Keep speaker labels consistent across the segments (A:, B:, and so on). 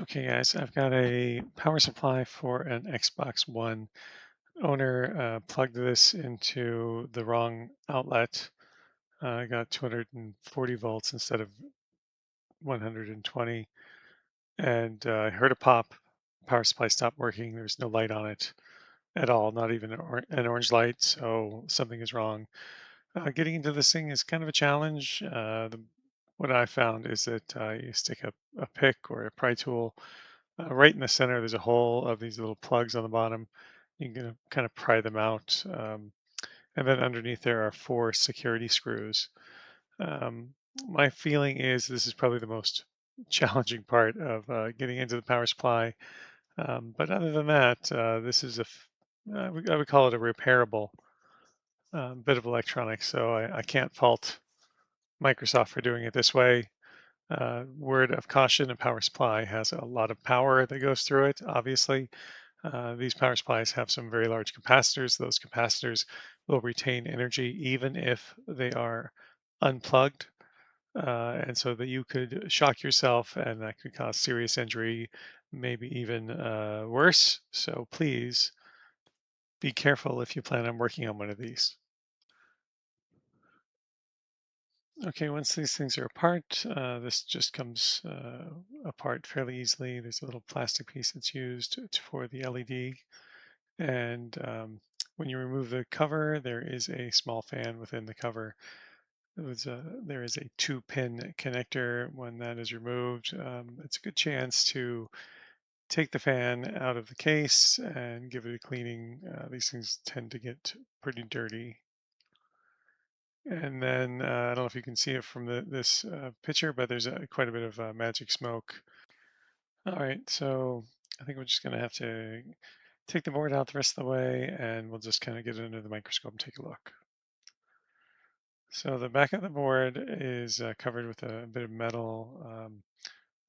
A: Okay, guys, I've got a power supply for an Xbox One. Owner plugged this into the wrong outlet. I got 240 volts instead of 120, and I heard a pop. Power supply stopped working. There's no light on it at all, not even an orange light. So something is wrong. Getting into this thing is kind of a challenge. What I found is that you stick a pick or a pry tool right in the center. There's a hole of these little plugs on the bottom. You can kind of pry them out. And then underneath there are four security screws. Um, my feeling is this is probably the most challenging part of getting into the power supply. But other than that, this is I would call it a repairable bit of electronics. So I can't fault Microsoft for doing it this way. Word of caution: a power supply has a lot of power that goes through it, obviously. These power supplies have some very large capacitors. Those capacitors will retain energy even if they are unplugged. And so that you could shock yourself, and that could cause serious injury, maybe even worse. So please be careful if you plan on working on one of these. Okay, once these things are apart, this just comes apart fairly easily. There's a little plastic piece that's used for the LED. And when you remove the cover, there is a small fan within the cover. There is a two-pin connector. When that is removed, it's a good chance to take the fan out of the case and give it a cleaning. These things tend to get pretty dirty. And then I don't know if you can see it from this picture, but there's quite a bit of magic smoke. All right, so I think we're just going to have to take the board out the rest of the way, and we'll just kind of get it under the microscope and take a look. So the back of the board is covered with a bit of metal. I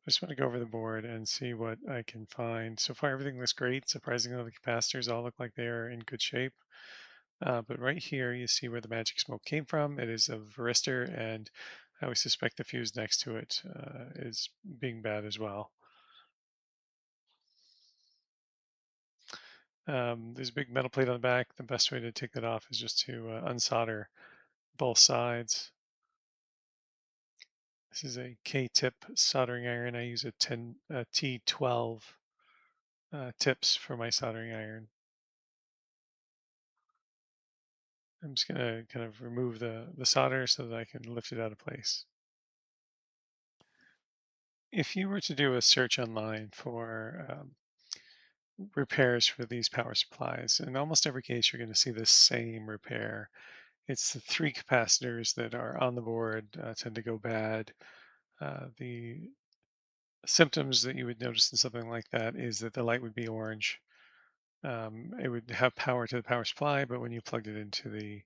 A: just want to go over the board and see what I can find. So far, everything looks great. Surprisingly, the capacitors all look like they are in good shape. But right here, you see where the magic smoke came from. It is a varistor, and I would suspect the fuse next to it is being bad as well. There's a big metal plate on the back. The best way to take that off is just to unsolder both sides. This is a K-tip soldering iron. I use a T12 tips for my soldering iron. I'm just gonna kind of remove the solder so that I can lift it out of place. If you were to do a search online for repairs for these power supplies, in almost every case you're going to see the same repair. It's the three capacitors that are on the board tend to go bad. The symptoms that you would notice in something like that is that the light would be orange. It would have power to the power supply, but when you plugged it into the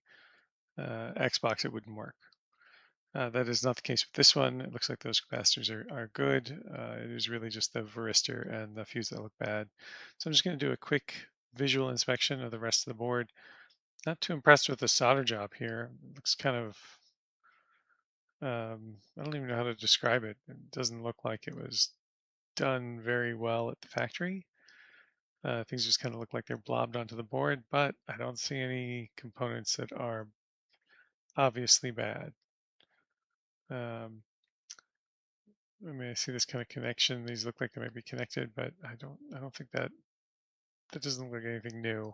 A: Xbox, it wouldn't work. That is not the case with this one. It looks like those capacitors are good. It is really just the varistor and the fuse that look bad. So I'm just going to do a quick visual inspection of the rest of the board. Not too impressed with the solder job here. It looks kind of, I don't even know how to describe it. It doesn't look like it was done very well at the factory. Things just kind of look like they're blobbed onto the board, but I don't see any components that are obviously bad. Um, I mean, I see this kind of connection. These look like they might be connected, but I don't think that doesn't look like anything new.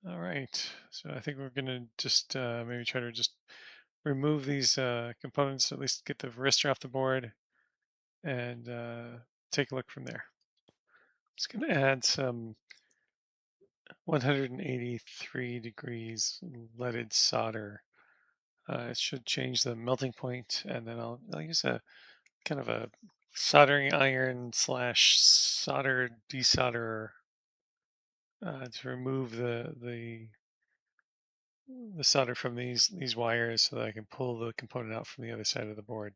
A: All right, so I think we're gonna just maybe try to just remove these components, at least get the varistor off the board, and take a look from there. Just gonna add some 183 degrees leaded solder. It should change the melting point, and then I'll use a kind of a soldering iron slash solder desolderer to remove the solder from these wires so that I can pull the component out from the other side of the board.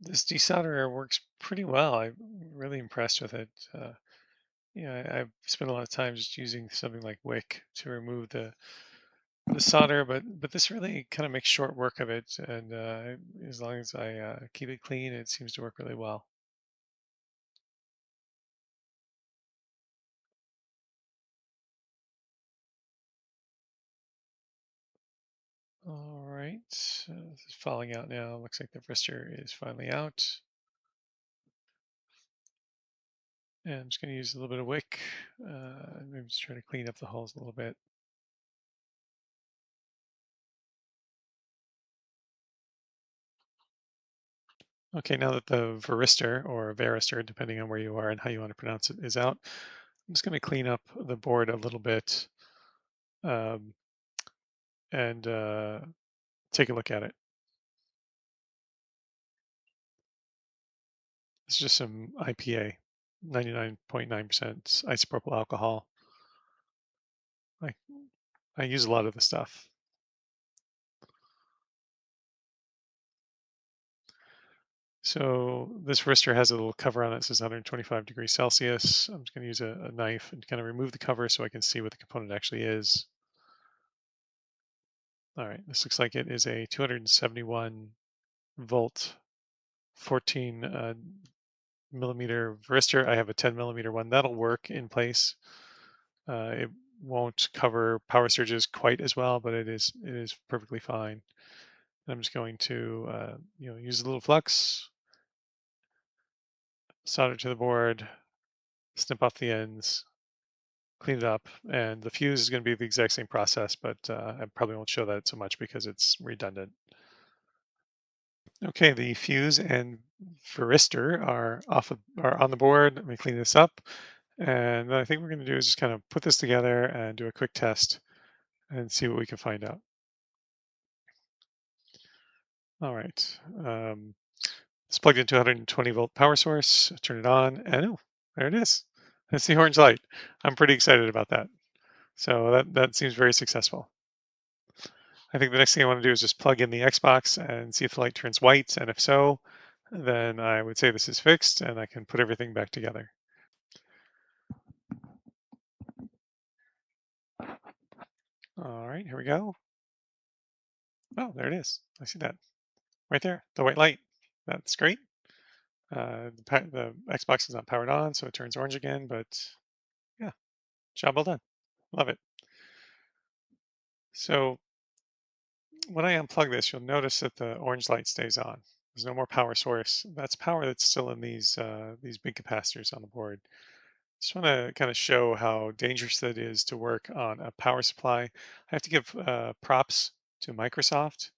A: This desolderer works pretty well. I'm really impressed with it. I've spent a lot of time just using something like Wick to remove the solder, but this really kind of makes short work of it. And as long as I keep it clean, it seems to work really well. All right, this is falling out now. Looks like the varistor is finally out. And I'm just going to use a little bit of Wick. Maybe just try to clean up the holes a little bit. Okay, now that the varistor or varistor, depending on where you are and how you want to pronounce it, is out, I'm just going to clean up the board a little bit um, and take a look at it. It's just some IPA, 99.9% isopropyl alcohol. I, I use a lot of the stuff. So this wrister has a little cover on it that says 125 degrees Celsius. I'm just going to use a knife and kind of remove the cover so I can see what the component actually is. All right, this looks like it is a 271 volt, 14 millimeter wrister. I have a 10 millimeter one. That'll work in place. It won't cover power surges quite as well, but it is perfectly fine. I'm just going to use a little flux, solder to the board, snip off the ends, clean it up, and the fuse is going to be the exact same process, but I probably won't show that so much because it's redundant. Okay, the fuse and varistor are on the board. Let me clean this up, and what I think we're going to do is just kind of put this together and do a quick test and see what we can find out. All right. It's plugged into 120-volt power source. Turn it on, and oh, there it is. That's the orange light. I'm pretty excited about that. So that seems very successful. I think the next thing I want to do is just plug in the Xbox and see if the light turns white, and if so, then I would say this is fixed, and I can put everything back together. All right, here we go. Oh, there it is. I see that right there, the white light. That's great. The Xbox is not powered on, so it turns orange again. But yeah, job well done. Love it. So when I unplug this, you'll notice that the orange light stays on. There's no more power source. That's power that's still in these big capacitors on the board. Just want to kind of show how dangerous it is to work on a power supply. I have to give props to Microsoft.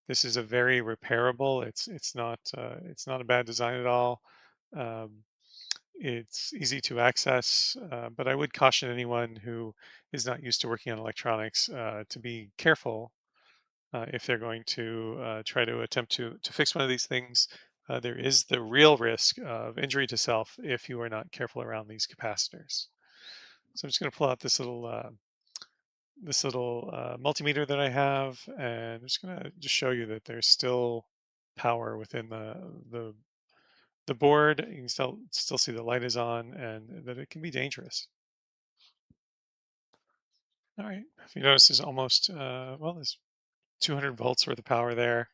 A: This is a very repairable. It's not a bad design at all. Um, it's easy to access, but I would caution anyone who is not used to working on electronics to be careful if they're going to try to attempt to fix one of these things. There is the real risk of injury to self if you are not careful around these capacitors. So I'm just going to pull out this little multimeter that I have, and I'm just going to just show you that there's still power within the board. You can still see the light is on, and that it can be dangerous. All right, if you notice, there's almost there's 200 volts worth of power there.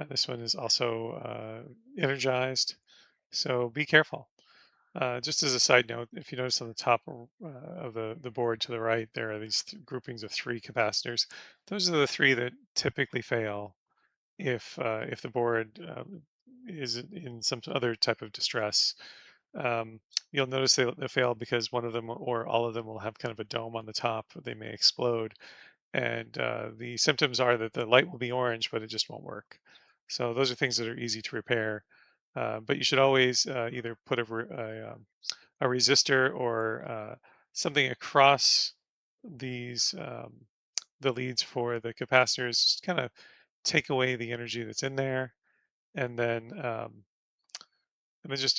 A: This one is also energized, so be careful. Just as a side note, if you notice on the top of the board to the right, there are these groupings of three capacitors. Those are the three that typically fail if the board is in some other type of distress. Um, you'll notice they fail because one of them or all of them will have kind of a dome on the top. They may explode, and the symptoms are that the light will be orange, but it just won't work. So those are things that are easy to repair. But you should always either put a resistor or something across these the leads for the capacitors, just kind of take away the energy that's in there, and then just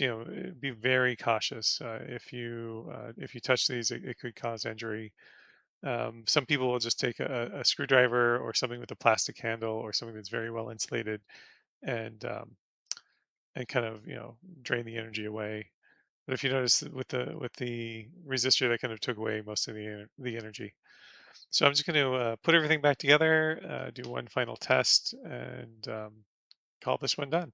A: be very cautious. If you touch these, it could cause injury. Some people will just take a screwdriver or something with a plastic handle or something that's very well insulated and and kind of drain the energy away. But if you notice that with the resistor, that kind of took away most of the energy. So I'm just going to put everything back together, do one final test, and call this one done.